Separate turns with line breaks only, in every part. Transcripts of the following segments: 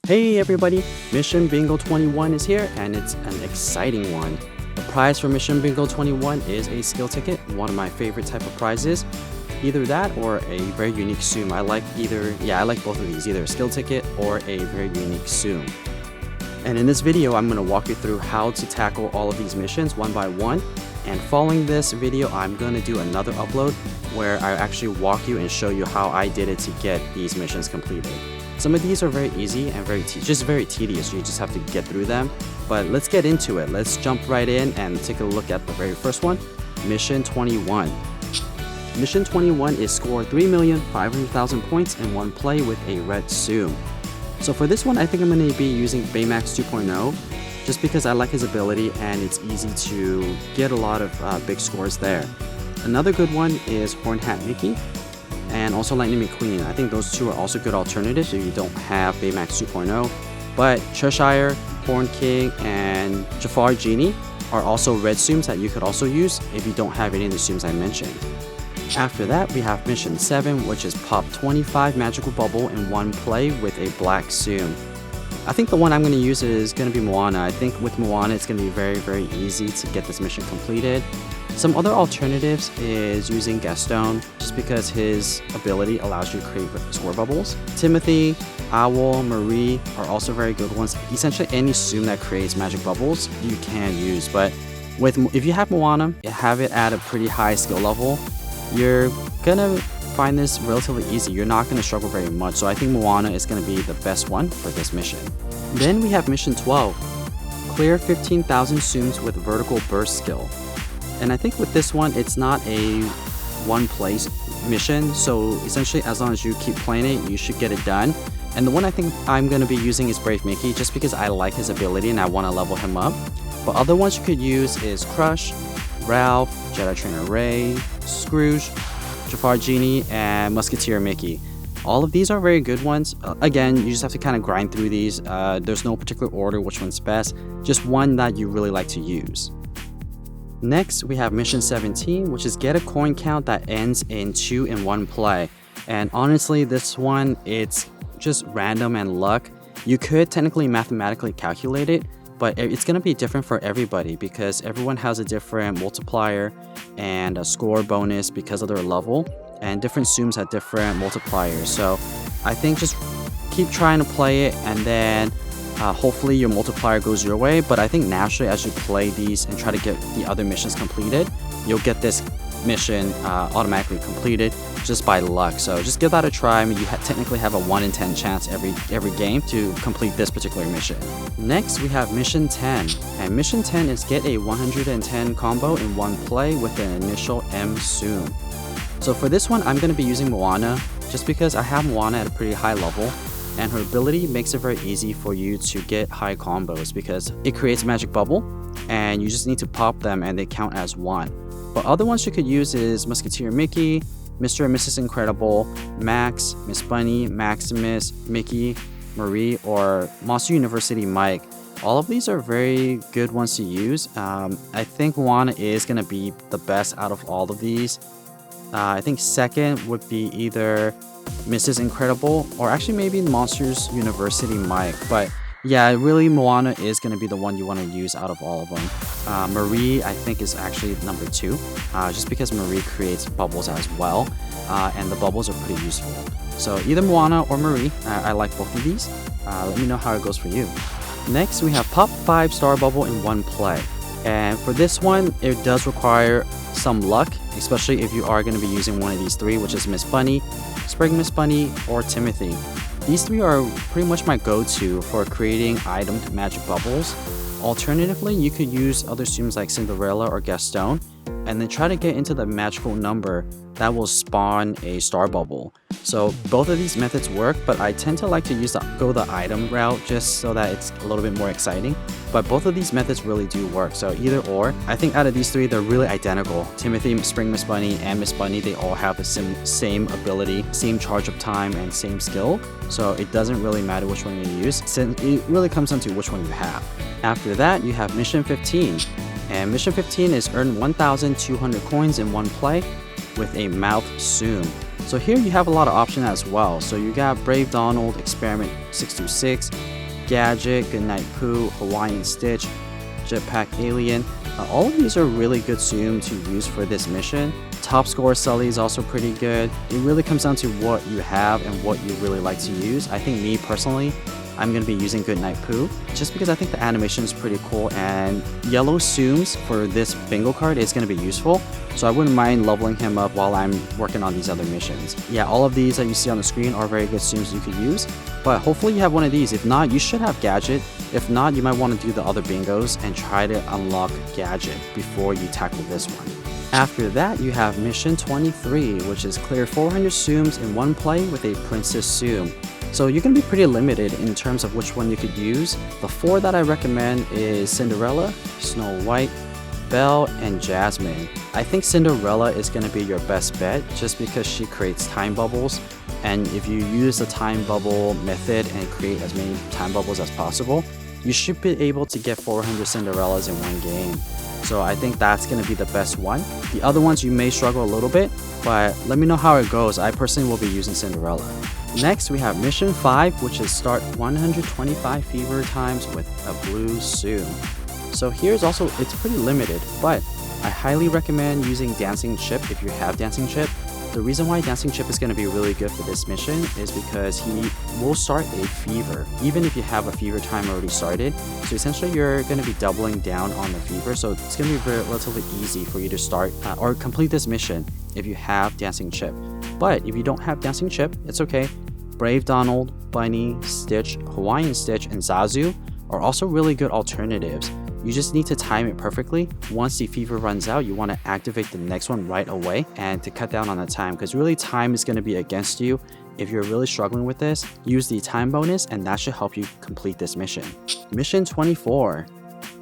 Hey everybody, Mission Bingo 21 is here and it's an exciting one. The prize for Mission Bingo 21 is a skill ticket, one of my favorite type of prizes. Either that or a very unique Tsum. I like both of these, either a skill ticket or a very unique Tsum. And in this video, I'm going to walk you through how to tackle all of these missions one by one. And following this video, I'm going to do another upload where I actually walk you and show you how I did it to get these missions completed. Some of these are very easy and very tedious. You just have to get through them. But let's get into it. Let's jump right in and take a look at the very first one, Mission 21. Mission 21 is score 3,500,000 points in one play with a red Tsum. So for this one, I think I'm going to be using Baymax 2.0 just because I like his ability and it's easy to get a lot of big scores there. Another good one is Horn Hat Mickey and also Lightning McQueen. I think those two are also good alternatives if you don't have Baymax 2.0. But Cheshire, Horn King, and Jafar Genie are also red Tsums that you could also use if you don't have any of the Tsums I mentioned. After that, we have Mission 7, which is pop 25 magical bubble in one play with a black Tsum. I think the one I'm going to use is going to be Moana. I think with Moana, it's going to be very easy to get this mission completed. Some other alternatives is using Gaston, just because his ability allows you to create score bubbles. Timothy, Owl, Marie are also very good ones. Essentially, any Tsum that creates magic bubbles, you can use. But if you have Moana, you have it at a pretty high skill level, you're gonna find this relatively easy. You're not gonna struggle very much. So I think Moana is gonna be the best one for this mission. Then we have Mission 12, clear 15,000 Tsums with vertical burst skill. And I think with this one, it's not a one place mission. So essentially, as long as you keep playing it, you should get it done. And the one I think I'm gonna be using is Brave Mickey, just because I like his ability and I wanna level him up. But other ones you could use is Crush, Ralph, Jedi Trainer Ray, Scrooge, Jafar Genie, and Musketeer Mickey. All of these are very good ones. Again, you just have to kind of grind through these. There's no particular order which one's best, just one that you really like to use. Next, we have Mission 17, which is get a coin count that ends in 2 in one play. And honestly, this one, it's just random and luck. You could technically mathematically calculate it, but it's going to be different for everybody because everyone has a different multiplier and a score bonus because of their level, and different Tsums have different multipliers. So I think just keep trying to play it, and then hopefully your multiplier goes your way. But I think naturally, as you play these and try to get the other missions completed, you'll get this mission automatically completed just by luck. So just give that a try. I mean, you technically have a 1 in 10 chance every game to complete this particular mission. Next, we have Mission 10, and Mission 10 is get a 110 combo in one play with an initial M Tsum. So for this one, I'm going to be using Moana just because I have Moana at a pretty high level, and her ability makes it very easy for you to get high combos because it creates a magic bubble and you just need to pop them and they count as one. But other ones you could use is Musketeer Mickey, Mr. and Mrs. Incredible, Max, Miss Bunny, Maximus, Mickey, Marie, or Monster University Mike. All of these are very good ones to use. I think Moana is going to be the best out of all of these. I think second would be either Mrs. Incredible or actually maybe Monsters University Mike. But yeah, really Moana is going to be the one you want to use out of all of them. Marie, I think, is actually number 2, just because Marie creates bubbles as well, and the bubbles are pretty useful. So either Moana or Marie, I like both of these. Let me know how it goes for you. Next, we have pop 5 star bubble in one play. And for this one, it does require some luck, especially if you are going to be using one of these 3, which is Miss Bunny, Spring Miss Bunny, or Timothy. These 3 are pretty much my go-to for creating itemed magic bubbles. Alternatively, you could use other Tsums like Cinderella or Gaston, and then try to get into the magical number that will spawn a star bubble. So both of these methods work, but I tend to like to go the item route just so that it's a little bit more exciting. But both of these methods really do work, so either or. I think out of these 3, they're really identical. Timothy, Spring Miss Bunny, and Miss Bunny, they all have the same ability, same charge up time, and same skill. So it doesn't really matter which one you use, since it really comes down to which one you have. After that, you have Mission 15. And Mission 15 is earn 1,200 coins in one play with a mouth Tsum. So here you have a lot of options as well. So you got Brave Donald, Experiment 626, Gadget, Goodnight Poo, Hawaiian Stitch, Jetpack Alien. All of these are really good Tsum to use for this mission. Top Score Sully is also pretty good. It really comes down to what you have and what you really like to use. I think me personally, I'm going to be using Goodnight Poo just because I think the animation is pretty cool, and yellow Tsums for this bingo card is going to be useful. So I wouldn't mind leveling him up while I'm working on these other missions. Yeah, all of these that you see on the screen are very good Tsums you could use, but hopefully you have one of these. If not, you should have Gadget. If not, you might want to do the other bingos and try to unlock Gadget before you tackle this one. After that, you have Mission 23, which is clear 400 Tsums in one play with a Princess Tsum. So you're going to be pretty limited in terms of which one you could use. The 4 that I recommend is Cinderella, Snow White, Belle, and Jasmine. I think Cinderella is going to be your best bet just because she creates time bubbles, and if you use the time bubble method and create as many time bubbles as possible, you should be able to get 400 Cinderellas in one game. So I think that's going to be the best one. The other ones you may struggle a little bit, but let me know how it goes. I personally will be using Cinderella. Next, we have Mission 5, which is start 125 fever times with a blue Tsum. So here's also, it's pretty limited, but I highly recommend using Dancing Chip if you have Dancing Chip. The reason why Dancing Chip is going to be really good for this mission is because he will start a fever, even if you have a fever time already started. So essentially you're going to be doubling down on the fever, so it's going to be relatively easy for you to start or complete this mission if you have Dancing Chip. But if you don't have Dancing Chip, it's okay. Brave Donald, Bunny, Stitch, Hawaiian Stitch, and Zazu are also really good alternatives. You just need to time it perfectly. Once the fever runs out, you want to activate the next one right away and to cut down on the time, because really time is going to be against you. If you're really struggling with this, use the time bonus and that should help you complete this mission. Mission 24.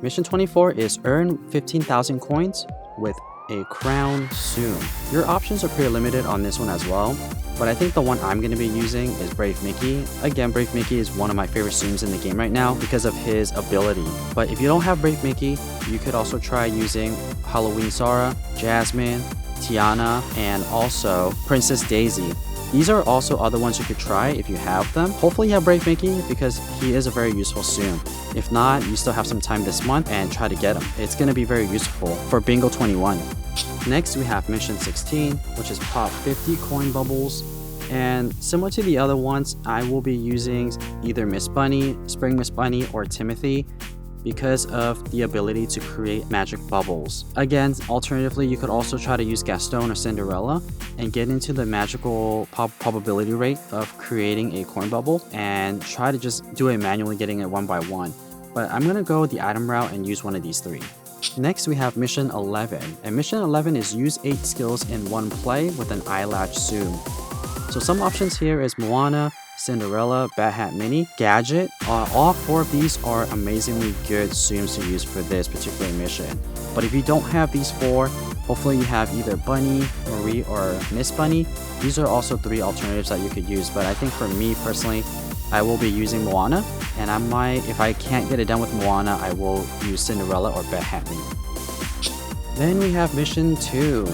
Mission 24 is earn 15,000 coins with a crown Tsum. Your options are pretty limited on this one as well, but I think the one I'm going to be using is Brave Mickey. Again, Brave Mickey is one of my favorite Tsums in the game right now because of his ability. But if you don't have Brave Mickey, you could also try using Halloween Sora, Jasmine, Tiana, and also Princess Daisy. These are also other ones you could try if you have them. Hopefully you have Brave Mickey because he is a very useful Tsum. If not, you still have some time this month and try to get him. It's going to be very useful for Bingo 21. Next, we have Mission 16, which is pop 50 coin bubbles. And similar to the other ones, I will be using either Miss Bunny, Spring Miss Bunny, or Timothy because of the ability to create magic bubbles. Again, alternatively, you could also try to use Gaston or Cinderella and get into the magical probability rate of creating a coin bubble and try to just do it manually, getting it one by one. But I'm gonna go the item route and use one of these 3. Next, we have Mission 11, and Mission 11 is use 8 skills in one play with an eyelash Tsum. So some options here is Moana, Cinderella, Bat Hat Mini, Gadget. All 4 of these are amazingly good Tsums to use for this particular mission. But if you don't have these 4, hopefully you have either Bunny, Marie, or Miss Bunny. These are also 3 alternatives that you could use, but I think for me personally, I will be using Moana, and I might, if I can't get it done with Moana, I will use Cinderella or Bat Hat Mini. Then we have Mission 2.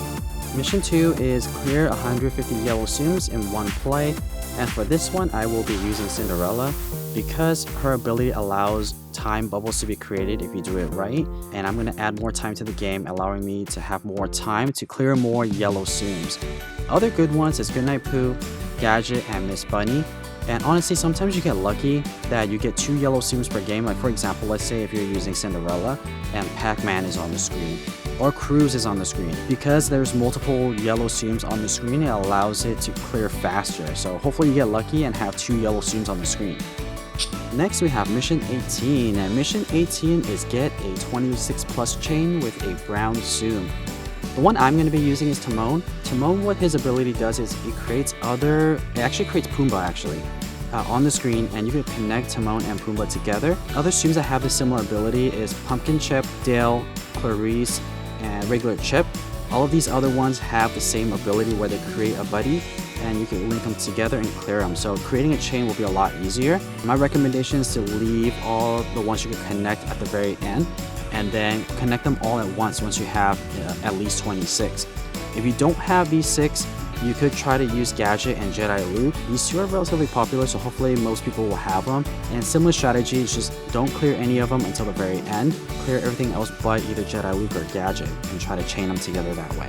Mission 2 is clear 150 yellow Tsums in one play, and for this one I will be using Cinderella because her ability allows time bubbles to be created if you do it right, and I'm going to add more time to the game, allowing me to have more time to clear more yellow Tsums. Other good ones is Goodnight Poo, Gadget, and Miss Bunny. And honestly, sometimes you get lucky that you get 2 yellow Tsums per game. Like for example, let's say if you're using Cinderella and Pac-Man is on the screen or Cruz is on the screen. Because there's multiple yellow Tsums on the screen, it allows it to clear faster. So hopefully you get lucky and have 2 yellow Tsums on the screen. Next, we have Mission 18, and Mission 18 is get a 26 plus chain with a brown Tsum. The one I'm going to be using is Timon. Timon, what his ability does is it actually creates Pumbaa actually on the screen, and you can connect Timon and Pumbaa together. Other Tsums that have the similar ability is Pumpkin Chip, Dale, Clarice, and regular Chip. All of these other ones have the same ability where they create a buddy and you can link them together and clear them. So creating a chain will be a lot easier. My recommendation is to leave all the ones you can connect at the very end and then connect them all at once you have at least 26. If you don't have these 6, you could try to use Gadget and Jedi Luke. These two are relatively popular, so hopefully most people will have them. And similar strategy is just don't clear any of them until the very end. Clear everything else but either Jedi Luke or Gadget and try to chain them together that way.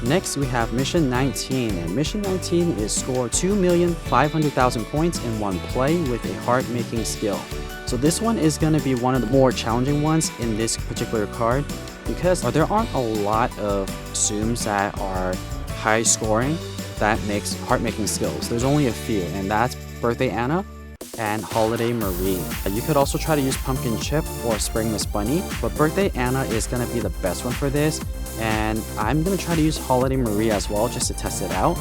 Next, we have Mission 19, and Mission 19 is score 2,500,000 points in one play with a heart-making skill. So this one is going to be one of the more challenging ones in this particular card because there aren't a lot of Tsums that are high scoring that makes heart-making skills. There's only a few, and that's Birthday Anna and Holiday Marie. You could also try to use Pumpkin Chip or Spring Miss Bunny, but Birthday Anna is going to be the best one for this, and I'm going to try to use Holiday Marie as well just to test it out.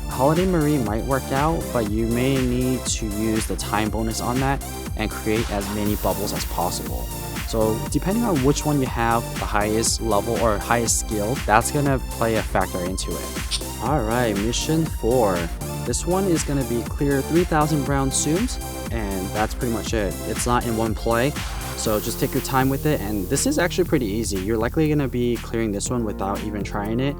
Holiday Marie might work out, but you may need to use the time bonus on that and create as many bubbles as possible. So depending on which one you have the highest level or highest skill, that's going to play a factor into it. Alright, Mission 4. This one is going to be clear 3,000 brown Tsums, and that's pretty much it. It's not in one play, so just take your time with it, and this is actually pretty easy. You're likely going to be clearing this one without even trying it,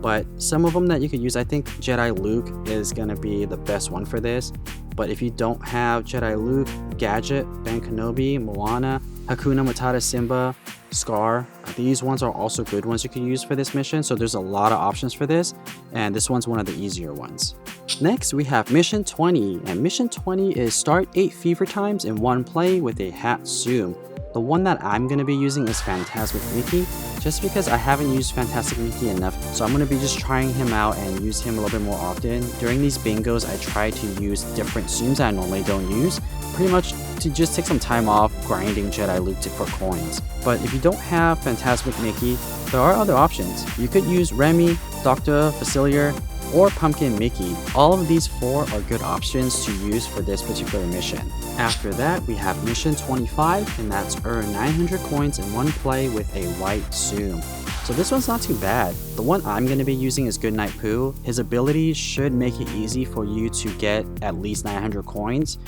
but some of them that you could use, I think Jedi Luke is going to be the best one for this. But if you don't have Jedi Luke, Gadget, Ben Kenobi, Moana, Hakuna Matata Simba, Scar, these ones are also good ones you can use for this mission, so there's a lot of options for this, and this one's one of the easier ones. Next, we have Mission 20, and Mission 20 is start 8 fever times in one play with a hat Tsum. The one that I'm going to be using is Fantastic Mickey, just because I haven't used Fantastic Mickey enough, so I'm going to be just trying him out and use him a little bit more often. During these bingos, I try to use different Tsums that I normally don't use, pretty much to just take some time off grinding Jedi Luke for coins. But if you don't have Fantastic Mickey, there are other options. You could use Remy, Dr. Facilier, or Pumpkin Mickey. All of these 4 are good options to use for this particular mission. After that, we have Mission 25, and that's earn 900 coins in one play with a white Tsum. So this one's not too bad. The one I'm going to be using is Goodnight Pooh. His ability should make it easy for you to get at least 900 coins.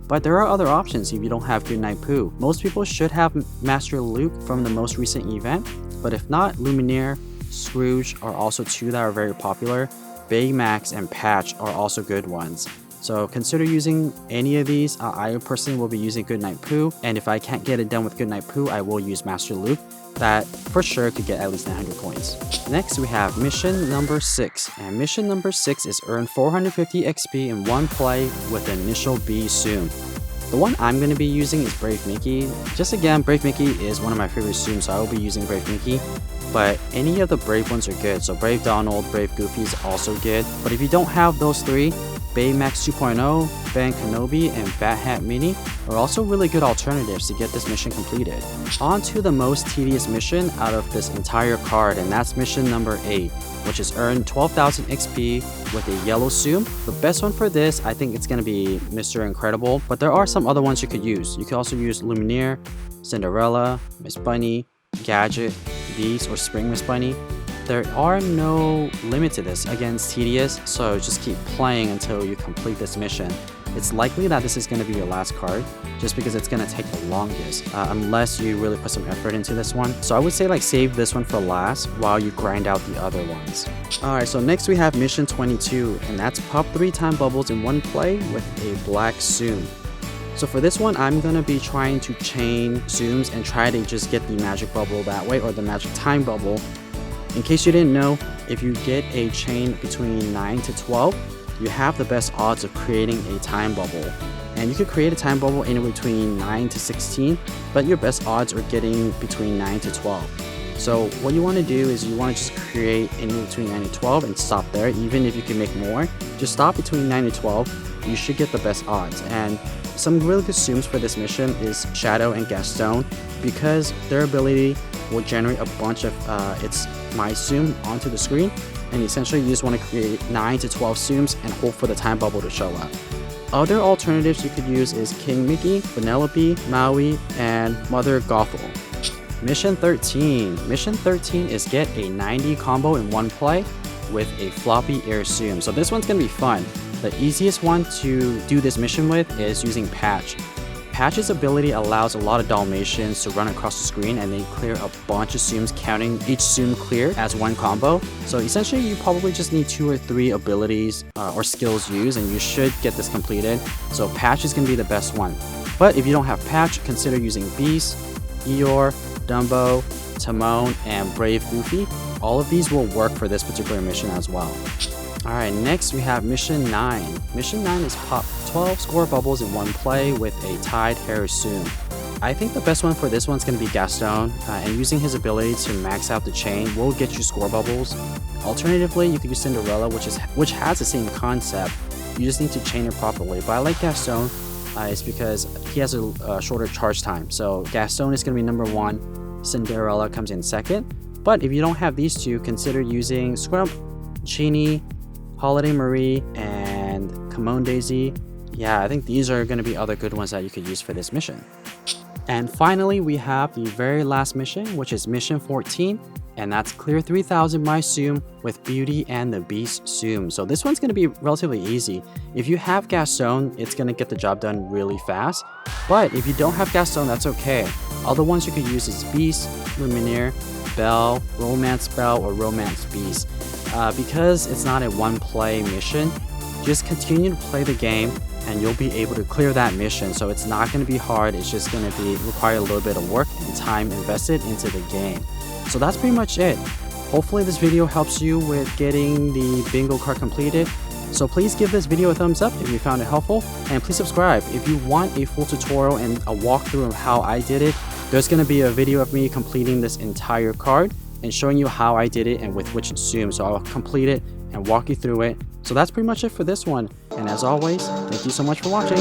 But there are other options if you don't have Goodnight Pooh. Most people should have Master Luke from the most recent event, but if not, Lumineer, Scrooge are also 2 that are very popular. Baymax and Patch are also good ones. So consider using any of these. I personally will be using Goodnight Pooh, and if I can't get it done with Goodnight Pooh, I will use Master Luke. That for sure could get at least 900 coins. Next, we have Mission number 6, and Mission number 6 is earn 450 XP in one play with the initial B Tsum. The one I'm going to be using is Brave Mickey. Just again, Brave Mickey is one of my favorite Tsums, so I will be using Brave Mickey. But any of the Brave ones are good, so Brave Donald, Brave Goofy is also good. But if you don't have those 3, Baymax 2.0, Ben Kenobi, and Fat Hat Mini are also really good alternatives to get this mission completed. On to the most tedious mission out of this entire card, and that's mission number 8, which is earn 12,000 XP with a yellow Tsum. The best one for this, I think it's going to be Mr. Incredible, but there are some other ones you could use. You could also use Lumineer, Cinderella, Miss Bunny, Gadget, Beast, or Spring Miss Bunny. There are no limit to this. Again, it's tedious, so just keep playing until you complete this mission. It's likely that this is going to be your last card, just because it's going to take the longest, unless you really put some effort into this one. So I would say save this one for last while you grind out the other ones. Alright, so next we have Mission 22, and that's pop 3 time bubbles in one play with a black Tsum. So for this one, I'm going to be trying to chain Tsums and try to just get the magic bubble that way, or the magic time bubble. In case you didn't know, if you get a chain between 9 to 12, you have the best odds of creating a time bubble. And you could create a time bubble anywhere between 9 to 16, but your best odds are getting between 9 to 12. So what you want to do is you want to just create anywhere between 9 to 12 and stop there. Even if you can make more, just stop between 9 to 12, you should get the best odds. And some really good Tsums for this mission is Shadow and Gaston, because their ability will generate a bunch of its My Tsum onto the screen, and essentially you just want to create 9 to 12 Tsums and hope for the time bubble to show up. Other alternatives you could use is King Mickey, Vanellope, Maui, and Mother Gothel. Mission 13. Mission 13 is get a 90 combo in one play with a floppy air Tsum. So this one's going to be fun. The easiest one to do this mission with is using Patch. Patch's ability allows a lot of Dalmatians to run across the screen and then clear a bunch of Tsums, counting each Tsum cleared as one combo. So essentially you probably just need 2 or 3 abilities or skills used and you should get this completed. So Patch is going to be the best one. But if you don't have Patch, consider using Beast, Eeyore, Dumbo, Timon, and Brave Goofy. All of these will work for this particular mission as well. Alright, next we have Mission 9. Mission 9 is pop 12 score bubbles in one play with a tied Tsum. I think the best one for this one's going to be Gaston, and using his ability to max out the chain will get you score bubbles. Alternatively, you could use Cinderella, which has the same concept. You just need to chain it properly. But I like Gaston, it's because he has a shorter charge time. So Gaston is going to be number 1, Cinderella comes in second. But if you don't have these two, consider using Scrump, Genie, Holiday Marie, and Kamon Daisy. Yeah, I think these are going to be other good ones that you could use for this mission. And finally, we have the very last mission, which is Mission 14, and that's clear 3000 My Tsum with Beauty and the Beast Tsum. So this one's going to be relatively easy. If you have Gaston, it's going to get the job done really fast. But if you don't have Gaston, that's okay. Other ones you could use is Beast, Lumineer, Belle, Romance Belle, or Romance Beast. Because it's not a one-play mission, just continue to play the game and you'll be able to clear that mission. So it's not going to be hard, it's just going to require a little bit of work and time invested into the game. So that's pretty much it. Hopefully this video helps you with getting the bingo card completed. So please give this video a thumbs up if you found it helpful, and please subscribe if you want a full tutorial and a walkthrough of how I did it. There's going to be a video of me completing this entire card and showing you how I did it and with which Tsum. So I'll complete it and walk you through it. So that's pretty much it for this one. And as always, thank you so much for watching.